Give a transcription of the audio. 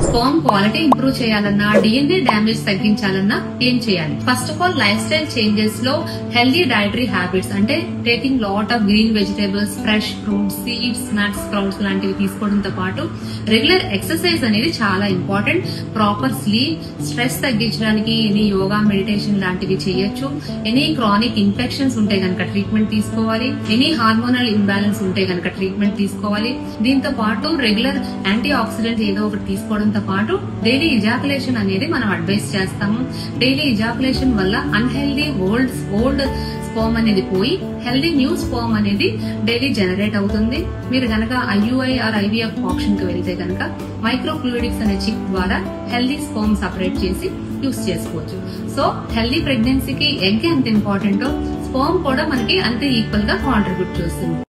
Sperm quality improve చేయాలన్నా, DNA damage తగ్గించాలన్నా ఏం చేయాలి? First of all life style changes లో హెల్దీ డైటరీ హ్యాబిట్స్ అంటే taking lot of green vegetables, fresh fruits, seeds, nuts, sprouts లాంటివి తీసుకోవడంతో పాటు రెగ్యులర్ ఎక్సర్సైజ్ అనేది చాలా ఇంపార్టెంట్. ప్రాపర్ స్లీప్, స్ట్రెస్ తగ్గించడానికి ఎనీ యోగా, మెడిటేషన్ లాంటివి చేయొచ్చు. ఎనీ క్రానిక్ ఇన్ఫెక్షన్స్ ఉంటే గనక ట్రీట్మెంట్ తీసుకోవాలి. ఎనీ హార్మోనల్ ఇంబ్యాలెన్స్ ఉంటే గనక ట్రీట్మెంట్ తీసుకోవాలి. దీంతో పాటు రెగ్యులర్ యాంటీ ఆక్సిడెంట్స్ ఏదో ఒకటి తీసుకోవడంతో పాటు డైలీ ఇజాకులేషన్ అనేది మనం అడ్వైస్ చేస్తాము. డైలీ ఇజాకులేషన్ వల్ల అన్హెల్దీ ఓల్డ్ స్పర్మ్ అనేది పోయి హెల్దీ న్యూ స్పర్మ్ అనేది డైలీ జనరేట్ అవుతుంది. మీరు గనక IUI ఆర్ IVF ఆప్షన్ కి వెళ్తే గనక మైక్రోఫ్లూయిడిక్స్ అనే చిప్ ద్వారా హెల్దీ స్పర్మ్ సపరేట్ చేసి యూస్ చేసుకోవచ్చు. సో హెల్దీ ప్రెగ్నెన్సీకి ఎగ్ ఎంత ఇంపార్టెంటో స్పర్మ్ కూడా మనకి అంతే ఈక్వల్ గా కాంట్రిబ్యూట్ చేస్తుంది.